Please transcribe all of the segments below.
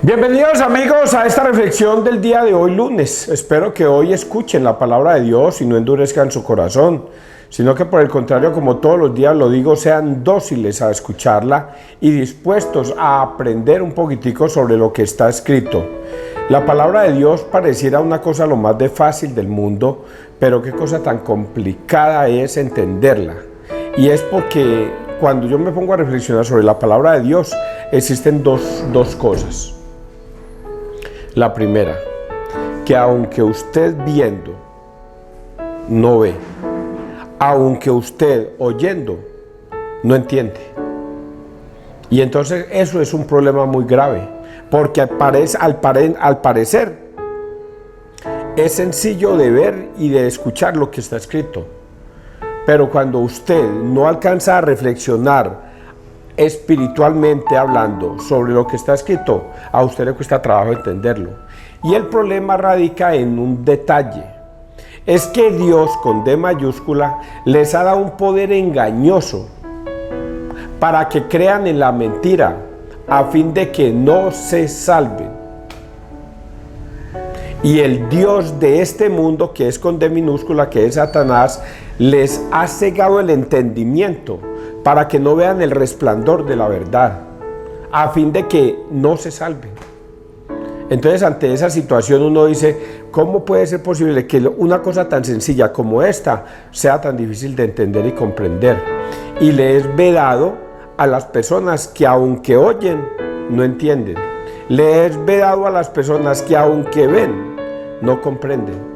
Bienvenidos amigos a esta reflexión del día de hoy lunes. Espero que hoy escuchen la palabra de Dios y no endurezcan su corazón, sino que por el contrario, como todos los días lo digo, sean dóciles a escucharla y dispuestos a aprender un poquitico sobre lo que está escrito. La palabra de Dios pareciera una cosa lo más de fácil del mundo, pero qué cosa tan complicada es entenderla. Y es porque cuando yo me pongo a reflexionar sobre la palabra de Dios, existen dos cosas. La primera, que aunque usted viendo no ve, aunque usted oyendo no entiende. Y entonces eso es un problema muy grave, porque al parecer es sencillo de ver y de escuchar lo que está escrito. Pero cuando usted no alcanza a reflexionar espiritualmente hablando sobre lo que está escrito, a usted le cuesta trabajo entenderlo. Y el problema radica en un detalle. Es que Dios, con D mayúscula, les ha dado un poder engañoso para que crean en la mentira, a fin de que no se salven. Y el Dios de este mundo, que es con D minúscula, que es Satanás, les ha cegado el entendimiento para que no vean el resplandor de la verdad, a fin de que no se salven. Entonces, ante esa situación uno dice, ¿cómo puede ser posible que una cosa tan sencilla como esta sea tan difícil de entender y comprender? Y le es vedado a las personas que aunque oyen, no entienden. Le es vedado a las personas que aunque ven, no comprenden.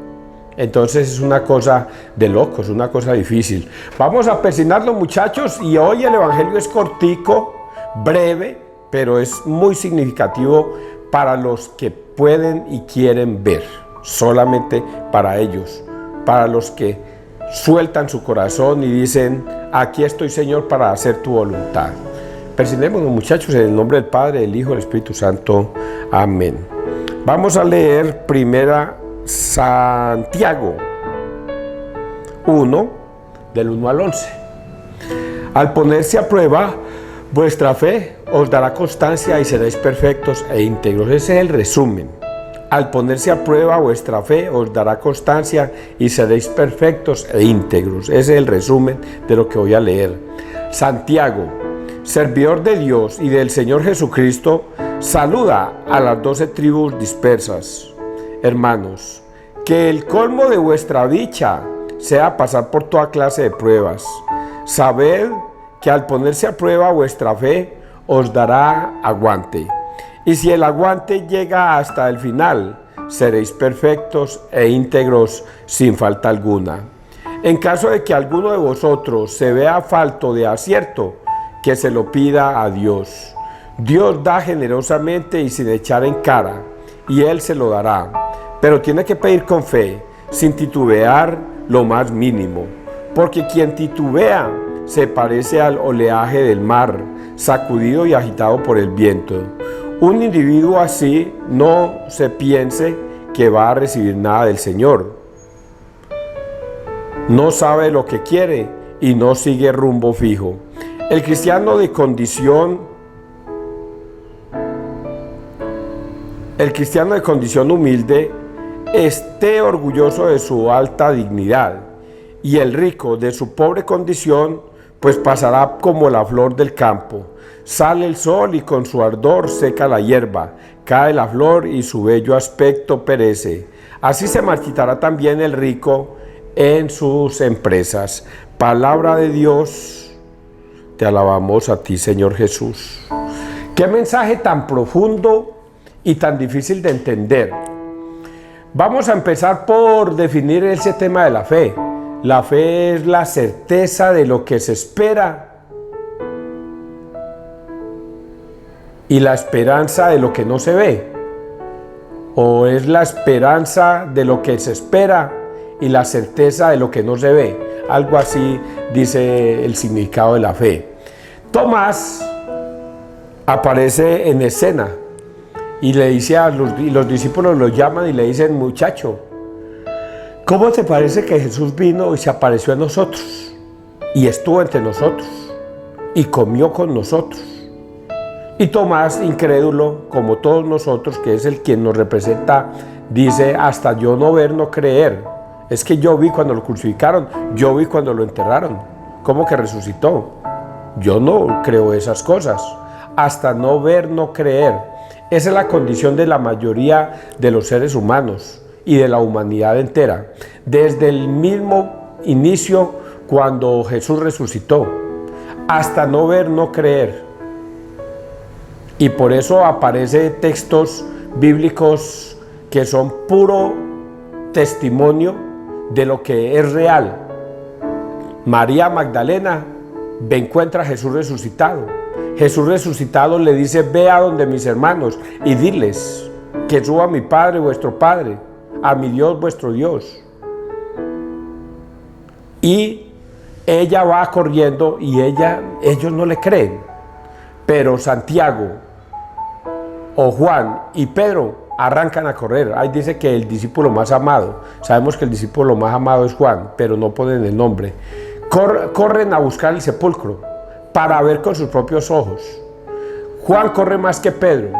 Entonces es una cosa de locos, una cosa difícil. Vamos a persignarlo, muchachos, y hoy el evangelio es cortico, breve, pero es muy significativo para los que pueden y quieren ver, solamente para ellos, para los que sueltan su corazón y dicen, aquí estoy, Señor, para hacer tu voluntad. Persignémonos, muchachos, en el nombre del Padre, del Hijo y del Espíritu Santo. Amén. Vamos a leer primera Santiago 1, del 1 al 11. Al ponerse a prueba vuestra fe, os dará constancia y seréis perfectos e íntegros. Ese es el resumen. Al ponerse a prueba vuestra fe, os dará constancia y seréis perfectos e íntegros. Ese es el resumen de lo que voy a leer. Santiago, servidor de Dios y del Señor Jesucristo, saluda a las 12 tribus dispersas. Hermanos, que el colmo de vuestra dicha sea pasar por toda clase de pruebas. Sabed que al ponerse a prueba vuestra fe os dará aguante. Y si el aguante llega hasta el final, seréis perfectos e íntegros sin falta alguna. En caso de que alguno de vosotros se vea falto de acierto, que se lo pida a Dios. Dios da generosamente y sin echar en cara, y Él se lo dará. Pero tiene que pedir con fe, sin titubear lo más mínimo, porque quien titubea se parece al oleaje del mar, sacudido y agitado por el viento. Un individuo así no se piense que va a recibir nada del Señor. No sabe lo que quiere y no sigue rumbo fijo. El cristiano de condición humilde esté orgulloso de su alta dignidad, y el rico de su pobre condición pues pasará como la flor del campo. Sale el sol y con su ardor seca la hierba, cae la flor y su bello aspecto perece. Así se marchitará también el rico en sus empresas. Palabra de Dios, te alabamos a ti, Señor Jesús. Qué mensaje tan profundo y tan difícil de entender. Vamos a empezar por definir ese tema de la fe. La fe es la certeza de lo que se espera y la esperanza de lo que no se ve. O es la esperanza de lo que se espera y la certeza de lo que no se ve. Algo así dice el significado de la fe. Tomás aparece en escena y le dice los discípulos lo llaman y le dicen, muchacho, ¿cómo te parece que Jesús vino y se apareció a nosotros y estuvo entre nosotros y comió con nosotros? Y Tomás, incrédulo, como todos nosotros, que es el quien nos representa, dice: hasta yo no ver, no creer. Es que yo vi cuando lo crucificaron, yo vi cuando lo enterraron. ¿Cómo que resucitó? Yo no creo esas cosas. Hasta no ver, no creer. Esa es la condición de la mayoría de los seres humanos y de la humanidad entera. Desde el mismo inicio, cuando Jesús resucitó, hasta no ver, no creer. Y por eso aparecen textos bíblicos que son puro testimonio de lo que es real. María Magdalena encuentra a Jesús resucitado. Jesús resucitado le dice: ve a donde mis hermanos y diles que suba a mi Padre, vuestro Padre, a mi Dios, vuestro Dios. Y ella va corriendo y ellos no le creen. Pero Santiago o Juan y Pedro arrancan a correr. Ahí dice que el discípulo más amado, sabemos que el discípulo más amado es Juan, pero no ponen el nombre. Corren a buscar el sepulcro para ver con sus propios ojos. Juan corre más que Pedro,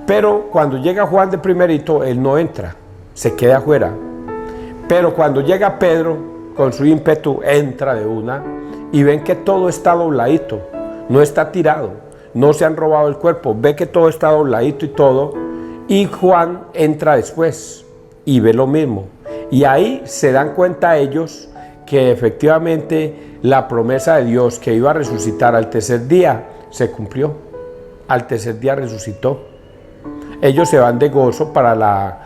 pero cuando llega Juan de primerito, él no entra, se queda afuera. Pero cuando llega Pedro, con su ímpetu, entra de una, y ven que todo está dobladito, no está tirado. No se han robado el cuerpo, ve que todo está dobladito y todo, y Juan entra después y ve lo mismo. Y ahí se dan cuenta ellos que efectivamente la promesa de Dios que iba a resucitar al tercer día se cumplió. Al tercer día resucitó. Ellos se van de gozo para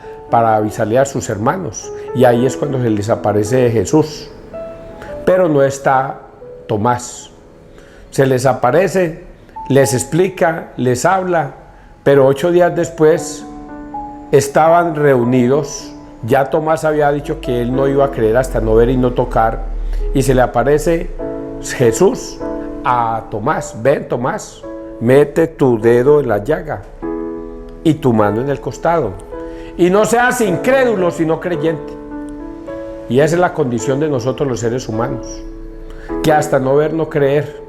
avisarle a sus hermanos, y ahí es cuando se les aparece Jesús. Pero no está Tomás. Se les aparece, les explica, les habla, pero 8 días después estaban reunidos. Ya Tomás había dicho que él no iba a creer hasta no ver y no tocar, y se le aparece Jesús a Tomás: ven, Tomás, mete tu dedo en la llaga y tu mano en el costado, y no seas incrédulo sino creyente. Y esa es la condición de nosotros los seres humanos, que hasta no ver, no creer,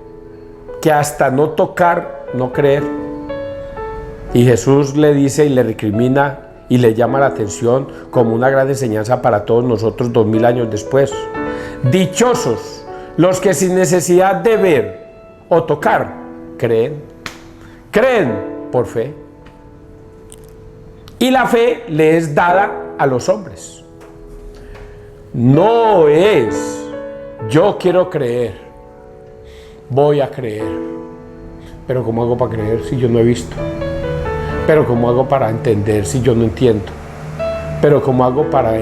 que hasta no tocar, no creer. Y Jesús le dice y le recrimina y le llama la atención como una gran enseñanza para todos nosotros 2000 años después. Dichosos los que sin necesidad de ver o tocar, creen por fe. Y la fe le es dada a los hombres. No es yo quiero creer, voy a creer. Pero ¿cómo hago para creer si yo no he visto? Pero ¿cómo hago para entender si yo no entiendo? Pero ¿cómo hago para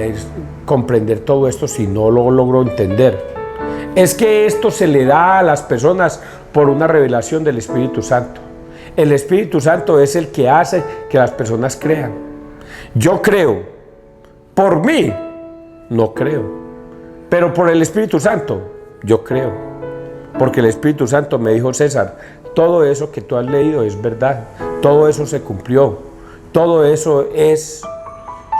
comprender todo esto si no lo logro entender? Es que esto se le da a las personas por una revelación del Espíritu Santo. El Espíritu Santo es el que hace que las personas crean. Yo creo, por mí no creo, pero por el Espíritu Santo yo creo. Porque el Espíritu Santo me dijo: César, todo eso que tú has leído es verdad, todo eso se cumplió, todo eso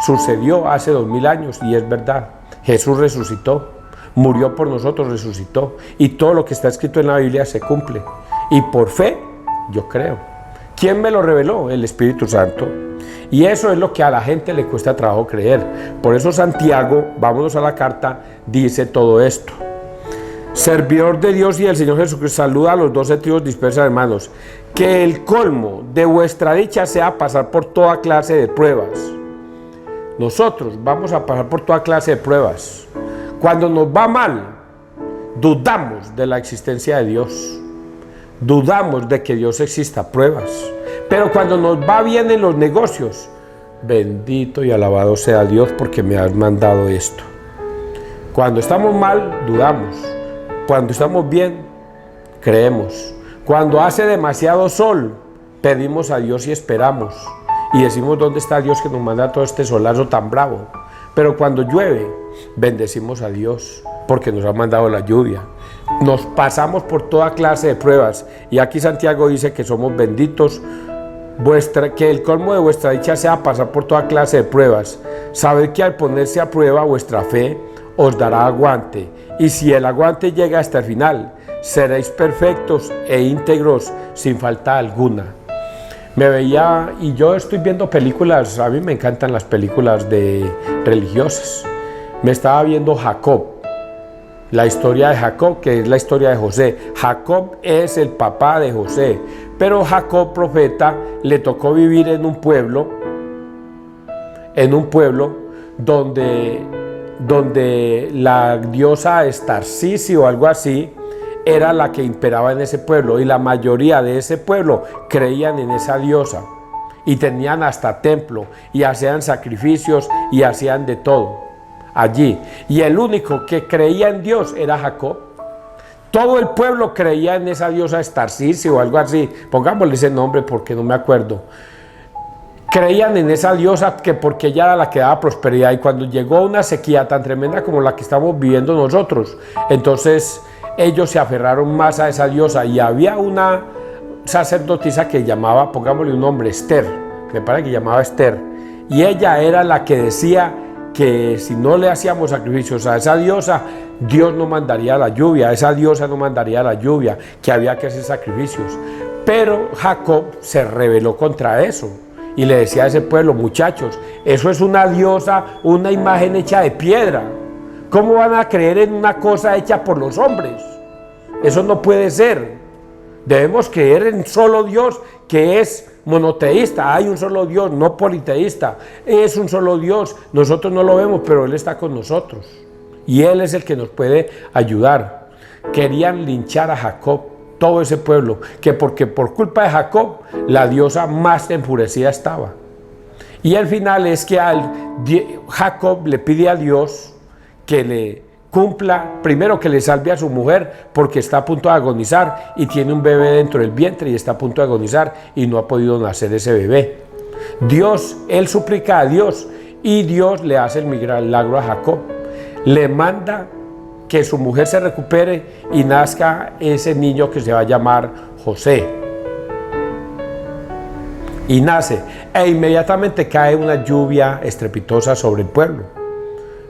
sucedió hace 2000 años y es verdad. Jesús resucitó, murió por nosotros, resucitó, y todo lo que está escrito en la Biblia se cumple. Y por fe yo creo. ¿Quién me lo reveló? El Espíritu Santo. Y eso es lo que a la gente le cuesta trabajo creer. Por eso Santiago, vámonos a la carta, dice todo esto: servidor de Dios y del Señor Jesucristo, saluda a los 12 tribus dispersas, hermanos. Que el colmo de vuestra dicha sea pasar por toda clase de pruebas. Nosotros vamos a pasar por toda clase de pruebas. Cuando nos va mal, dudamos de la existencia de Dios. Dudamos de que Dios exista, pruebas. Pero cuando nos va bien en los negocios, bendito y alabado sea Dios porque me has mandado esto. Cuando estamos mal, dudamos. Cuando estamos bien, creemos. Cuando hace demasiado sol, pedimos a Dios y esperamos. Y decimos: ¿dónde está Dios que nos manda todo este solazo tan bravo? Pero cuando llueve, bendecimos a Dios porque nos ha mandado la lluvia. Nos pasamos por toda clase de pruebas. Y aquí Santiago dice que somos benditos. Que el colmo de vuestra dicha sea pasar por toda clase de pruebas. Sabed que al ponerse a prueba vuestra fe os dará aguante, y si el aguante llega hasta el final, seréis perfectos e íntegros sin falta alguna. Me veía, y yo estoy viendo películas, a mí me encantan las películas religiosas. Me estaba viendo Jacob, la historia de Jacob, que es la historia de José. Jacob es el papá de José, pero Jacob, profeta, le tocó vivir en un pueblo donde la diosa Estarcici o algo así era la que imperaba en ese pueblo, y la mayoría de ese pueblo creían en esa diosa y tenían hasta templo y hacían sacrificios y hacían de todo allí, y el único que creía en Dios era Jacob. Todo el pueblo creía en esa diosa Estarcici o algo así, pongámosle ese nombre porque no me acuerdo. Creían en esa diosa porque ella era la que daba prosperidad, y cuando llegó una sequía tan tremenda como la que estamos viviendo nosotros, entonces ellos se aferraron más a esa diosa, y había una sacerdotisa que llamaba, pongámosle un nombre, Esther, me parece que llamaba Esther, y ella era la que decía que si no le hacíamos sacrificios a esa diosa, Dios no mandaría la lluvia, esa diosa no mandaría la lluvia, que había que hacer sacrificios. Pero Jacob se rebeló contra eso y le decía a ese pueblo: muchachos, eso es una diosa, una imagen hecha de piedra. ¿Cómo van a creer en una cosa hecha por los hombres? Eso no puede ser. Debemos creer en solo Dios, que es monoteísta. Hay un solo Dios, no politeísta. Es un solo Dios. Nosotros no lo vemos, pero Él está con nosotros. Y Él es el que nos puede ayudar. Querían linchar a Jacob, todo ese pueblo, que porque por culpa de Jacob, la diosa más enfurecida estaba. Y al final es que Jacob le pide a Dios que le cumpla, primero que le salve a su mujer porque está a punto de agonizar y tiene un bebé dentro del vientre y está a punto de agonizar y no ha podido nacer ese bebé. Él suplica a Dios y Dios le hace el milagro a Jacob. Le manda que su mujer se recupere y nazca ese niño que se va a llamar José. Y nace, e inmediatamente cae una lluvia estrepitosa sobre el pueblo,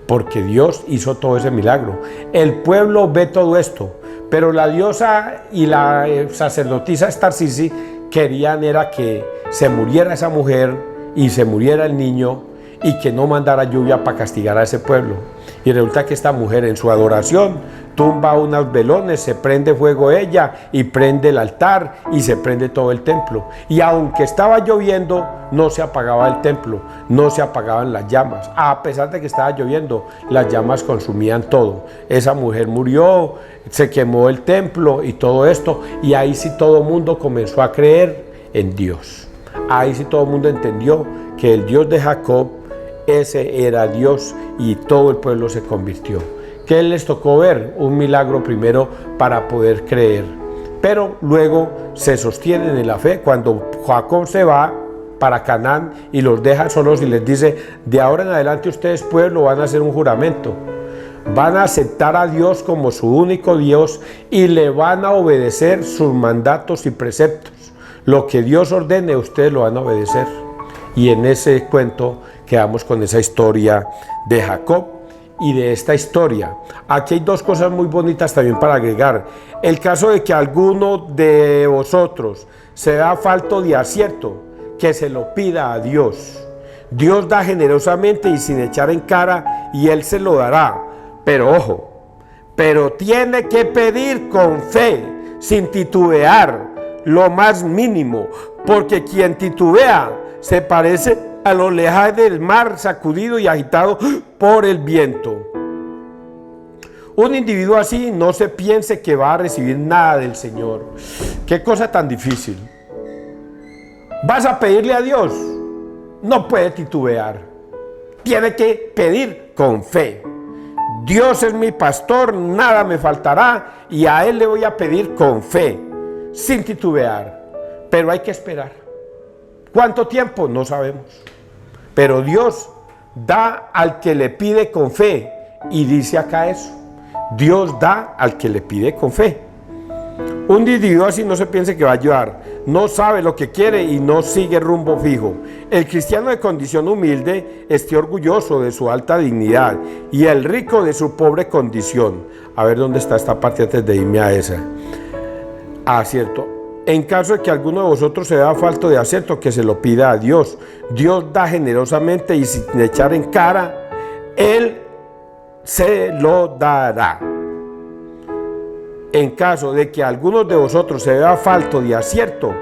porque Dios hizo todo ese milagro. El pueblo ve todo esto, pero la diosa y la sacerdotisa Estarcici querían era que se muriera esa mujer y se muriera el niño y que no mandara lluvia para castigar a ese pueblo. Y resulta que esta mujer en su adoración tumba unos velones, se prende fuego ella y prende el altar y se prende todo el templo. Y aunque estaba lloviendo, no se apagaba el templo, no se apagaban las llamas. A pesar de que estaba lloviendo, las llamas consumían todo. Esa mujer murió, se quemó el templo y todo esto. Y ahí sí todo el mundo comenzó a creer en Dios. Ahí sí todo el mundo entendió que el Dios de Jacob, ese era Dios, y todo el pueblo se convirtió. ¿Qué les tocó ver? Un milagro primero para poder creer, pero luego se sostienen en la fe. Cuando Jacob se va para Canaán y los deja solos y les dice: de ahora en adelante ustedes, pueblo, van a hacer un juramento, van a aceptar a Dios como su único Dios y le van a obedecer sus mandatos y preceptos. Lo que Dios ordene, ustedes lo van a obedecer. Y en ese cuento quedamos con esa historia de Jacob. Y de esta historia, aquí hay dos cosas muy bonitas también para agregar. El caso de que alguno de vosotros sea falto de acierto, que se lo pida a Dios. Dios da generosamente y sin echar en cara, y Él se lo dará. Pero ojo, pero tiene que pedir con fe, sin titubear, lo más mínimo, porque quien titubea se parece al oleaje del mar sacudido y agitado por el viento. Un individuo así no se piense que va a recibir nada del Señor. Qué cosa tan difícil. ¿Vas a pedirle a Dios? No puede titubear. Tiene que pedir con fe. Dios es mi pastor, nada me faltará, y a Él le voy a pedir con fe, sin titubear. Pero hay que esperar. ¿Cuánto tiempo? No sabemos. Pero Dios da al que le pide con fe, y dice acá eso: Dios da al que le pide con fe. Un individuo así no se piense que va a ayudar, no sabe lo que quiere y no sigue rumbo fijo. El cristiano de condición humilde esté orgulloso de su alta dignidad, y el rico de su pobre condición. A ver dónde está esta parte antes de irme a esa. Ah, cierto. En caso de que alguno de vosotros se vea falto de acierto, que se lo pida a Dios. Dios da generosamente y sin echar en cara, Él se lo dará. En caso de que alguno de vosotros se vea falto de acierto,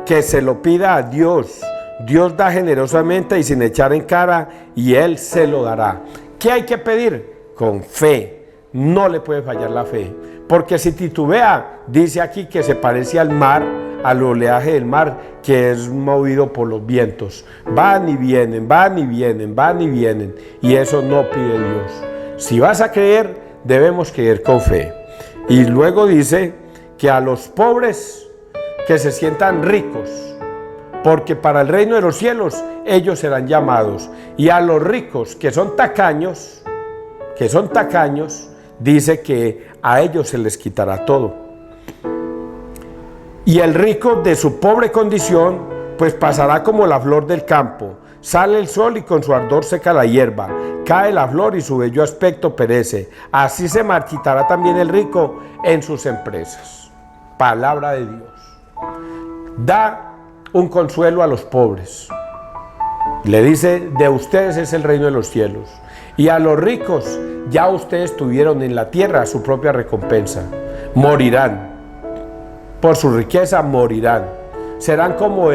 que se lo pida a Dios. Dios da generosamente y sin echar en cara, y Él se lo dará. ¿Qué hay que pedir? Con fe. No le puede fallar la fe. Porque si titubea, dice aquí que se parece al mar, al oleaje del mar, que es movido por los vientos. Van y vienen, van y vienen, van y vienen. Y eso no pide Dios. Si vas a creer, debemos creer con fe. Y luego dice que a los pobres que se sientan ricos, porque para el reino de los cielos ellos serán llamados. Y a los ricos que son tacaños, dice que a ellos se les quitará todo. Y el rico de su pobre condición, pues pasará como la flor del campo. Sale el sol y con su ardor seca la hierba. Cae la flor y su bello aspecto perece. Así se marchitará también el rico en sus empresas. Palabra de Dios. Da un consuelo a los pobres. Le dice, de ustedes es el reino de los cielos. Y a los ricos, ya ustedes tuvieron en la tierra su propia recompensa. Morirán. Por su riqueza morirán. Serán como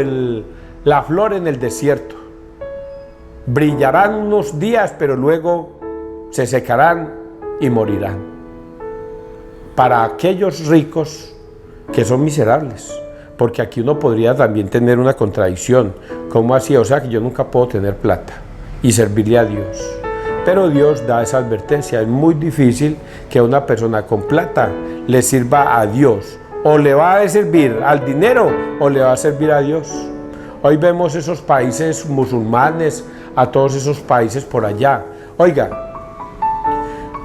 la flor en el desierto. Brillarán unos días, pero luego se secarán y morirán. Para aquellos ricos que son miserables. Porque aquí uno podría también tener una contradicción. ¿Cómo así? O sea que yo nunca puedo tener plata y servirle a Dios. Pero Dios da esa advertencia. Es muy difícil que una persona con plata le sirva a Dios. O le va a servir al dinero o le va a servir a Dios. Hoy vemos esos países musulmanes, a todos esos países por allá. Oiga,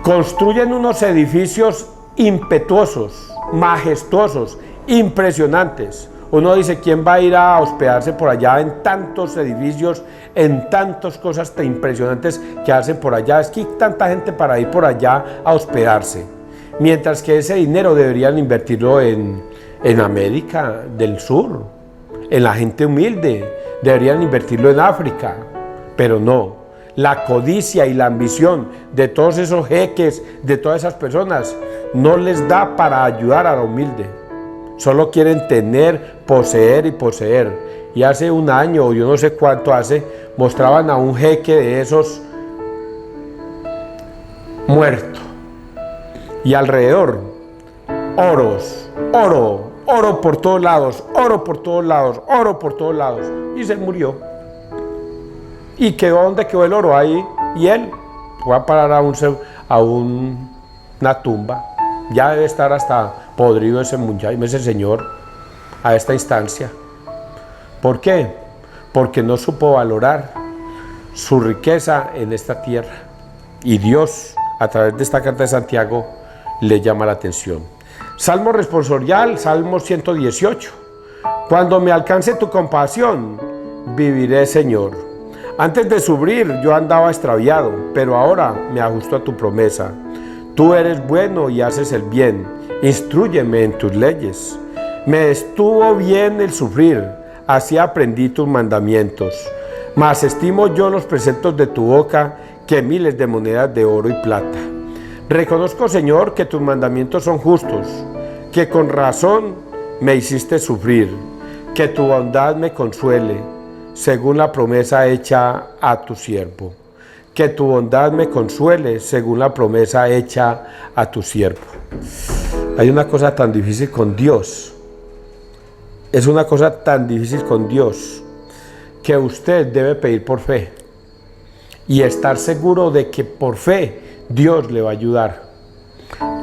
construyen unos edificios impetuosos, majestuosos, impresionantes. Uno dice, ¿quién va a ir a hospedarse por allá en tantos edificios, en tantas cosas tan impresionantes que hacen por allá? Es que hay tanta gente para ir por allá a hospedarse. Mientras que ese dinero deberían invertirlo en América del Sur, en la gente humilde, deberían invertirlo en África, pero no. La codicia y la ambición de todos esos jeques, de todas esas personas, no les da para ayudar a la humilde. Solo quieren tener, poseer y poseer. Y hace un año, o yo no sé cuánto hace, mostraban a un jeque de esos muerto. Y alrededor, oro por todos lados, oro por todos lados, oro por todos lados. Y se murió. ¿Y quedó donde quedó el oro? Ahí. Y él fue a parar a una tumba. Ya debe estar hasta podrido ese muchacho, ese señor, a esta instancia. ¿Por qué? Porque no supo valorar su riqueza en esta tierra. Y Dios, a través de esta carta de Santiago, le llama la atención. Salmo responsorial, Salmo 118. Cuando me alcance tu compasión, viviré, Señor. Antes de sufrir yo andaba extraviado, pero ahora me ajusto a tu promesa. Tú eres bueno y haces el bien. Instrúyeme en tus leyes. Me estuvo bien el sufrir, así aprendí tus mandamientos. Mas estimo yo los preceptos de tu boca que miles de monedas de oro y plata. Reconozco, Señor, que tus mandamientos son justos, que con razón me hiciste sufrir, que tu bondad me consuele, según la promesa hecha a tu siervo. Que tu bondad me consuele, según la promesa hecha a tu siervo. Hay una cosa tan difícil con Dios. Es una cosa tan difícil con Dios que usted debe pedir por fe y estar seguro de que por fe Dios le va a ayudar.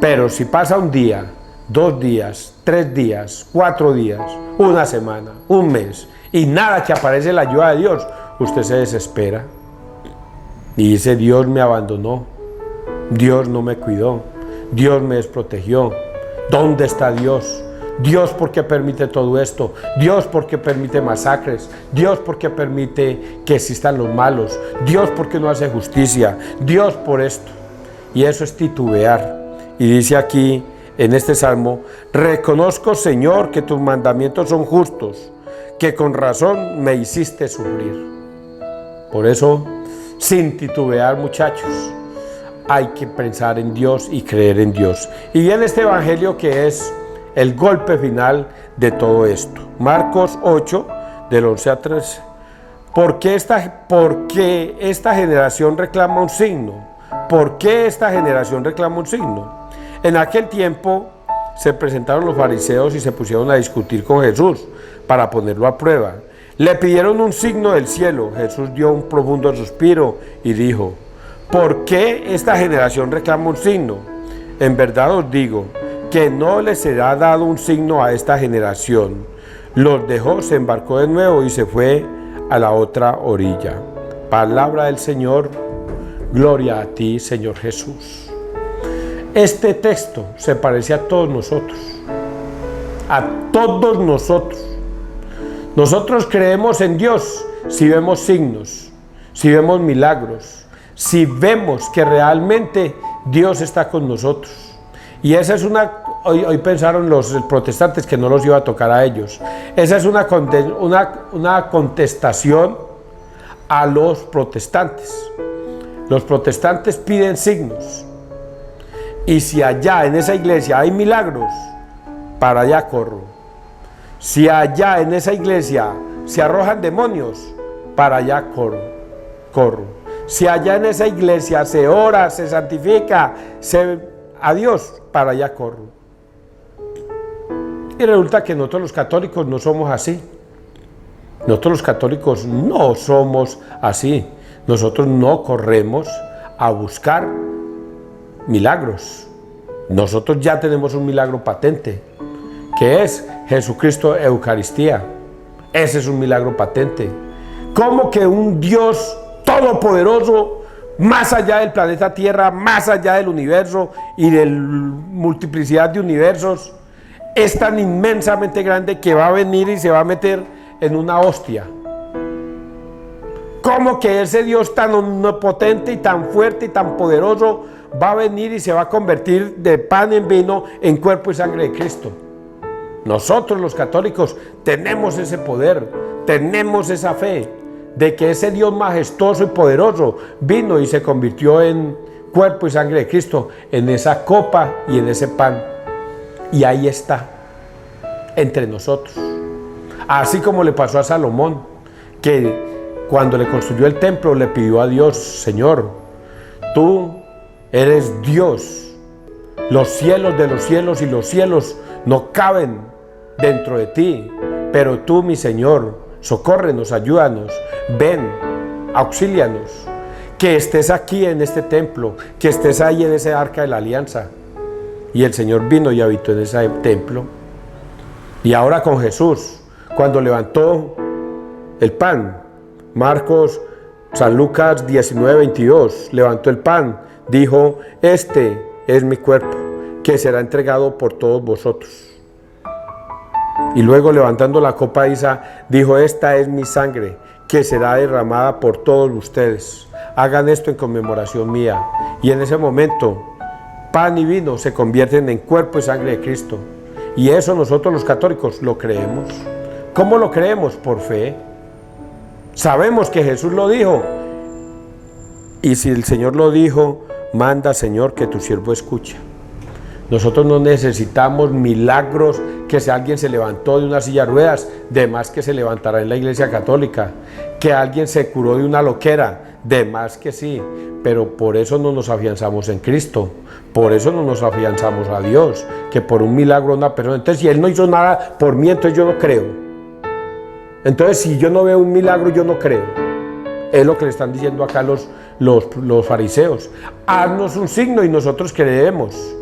Pero si pasa un día, 2 días, 3 días, 4 días, una semana, un mes y nada que aparece la ayuda de Dios, usted se desespera y dice: Dios me abandonó, Dios no me cuidó, Dios me desprotegió. ¿Dónde está Dios? Dios, ¿por qué permite todo esto? Dios, ¿por qué permite masacres? Dios, ¿por qué permite que existan los malos? Dios, ¿por qué no hace justicia? Dios, por esto. Y eso es titubear. Y dice aquí en este salmo: reconozco, Señor, que tus mandamientos son justos, que con razón me hiciste sufrir. Por eso, sin titubear, muchachos, hay que pensar en Dios y creer en Dios. Y viene este evangelio que es el golpe final de todo esto. Marcos 8, del 11 a 13. ¿Por qué esta generación reclama un signo? ¿Por qué esta generación reclama un signo? En aquel tiempo se presentaron los fariseos y se pusieron a discutir con Jesús para ponerlo a prueba. Le pidieron un signo del cielo. Jesús dio un profundo suspiro y dijo: ¿por qué esta generación reclama un signo? En verdad os digo que no les será dado un signo a esta generación. Los dejó, se embarcó de nuevo y se fue a la otra orilla. Palabra del Señor. Gloria a ti, Señor Jesús. Este texto se parece a todos nosotros. A todos nosotros. Nosotros creemos en Dios si vemos signos, si vemos milagros, si vemos que realmente Dios está con nosotros. Y esa es hoy pensaron los protestantes que no los iba a tocar a ellos. Esa es una contestación a los protestantes. Los protestantes piden signos. Y si allá en esa iglesia hay milagros, para allá corro. Si allá en esa iglesia se arrojan demonios, para allá corro. Si allá en esa iglesia se ora, se santifica, a Dios, para allá corro. Y resulta que nosotros los católicos no somos así. Nosotros los católicos no somos así. Nosotros no corremos a buscar milagros. Nosotros ya tenemos un milagro patente, que es Jesucristo Eucaristía. Ese es un milagro patente. ¿Cómo que un Dios todopoderoso, más allá del planeta Tierra, más allá del universo y de multiplicidad de universos, es tan inmensamente grande que va a venir y se va a meter en una hostia? ¿Cómo que ese Dios tan omnipotente y tan fuerte y tan poderoso va a venir y se va a convertir de pan en vino en cuerpo y sangre de Cristo? Nosotros los católicos tenemos ese poder, tenemos esa fe de que ese Dios majestuoso y poderoso vino y se convirtió en cuerpo y sangre de Cristo, en esa copa y en ese pan. Y ahí está, entre nosotros. Así como le pasó a Salomón, que cuando le construyó el templo le pidió a Dios: Señor, tú eres Dios. Los cielos de los cielos y los cielos no caben dentro de ti, pero tú, mi Señor, socórrenos, ayúdanos, ven, auxílianos, que estés aquí en este templo, que estés ahí en ese arca de la alianza. Y el Señor vino y habitó en ese templo. Y ahora con Jesús, cuando levantó el pan, San Lucas 19:22, levantó el pan, dijo: este es mi cuerpo, que será entregado por todos vosotros. Y luego, levantando la copa, dijo: esta es mi sangre, que será derramada por todos ustedes. Hagan esto en conmemoración mía. Y en ese momento, pan y vino se convierten en cuerpo y sangre de Cristo. Y eso nosotros los católicos lo creemos. ¿Cómo lo creemos? Por fe. Sabemos que Jesús lo dijo. Y si el Señor lo dijo, manda, Señor, que tu siervo escucha. Nosotros no necesitamos milagros, que si alguien se levantó de una silla de ruedas, de más que se levantará en la Iglesia Católica, que alguien se curó de una loquera, de más que sí, pero por eso no nos afianzamos en Cristo, por eso no nos afianzamos a Dios, que por un milagro una persona. Entonces, si Él no hizo nada por mí, entonces yo no creo. Entonces, si yo no veo un milagro, yo no creo. Es lo que le están diciendo acá los fariseos: haznos un signo y nosotros creemos.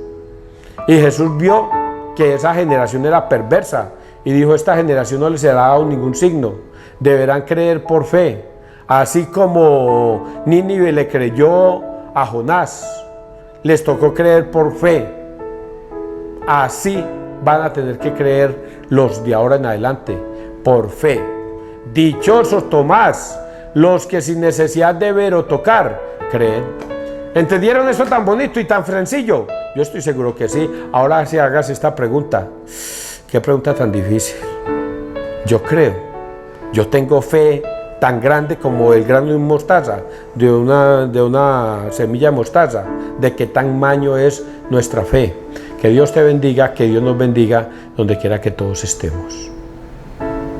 Y Jesús vio que esa generación era perversa y dijo: esta generación no les será dado ningún signo, deberán creer por fe. Así como Nínive le creyó a Jonás, les tocó creer por fe. Así van a tener que creer los de ahora en adelante, por fe. Dichosos, Tomás, los que sin necesidad de ver o tocar, creen. ¿Entendieron eso tan bonito y tan sencillo? Yo estoy seguro que sí. Ahora si hagas esta pregunta, qué pregunta tan difícil. Yo creo, yo tengo fe tan grande como el grano de mostaza, de una semilla de mostaza, de qué tamaño es nuestra fe. Que Dios te bendiga, que Dios nos bendiga donde quiera que todos estemos.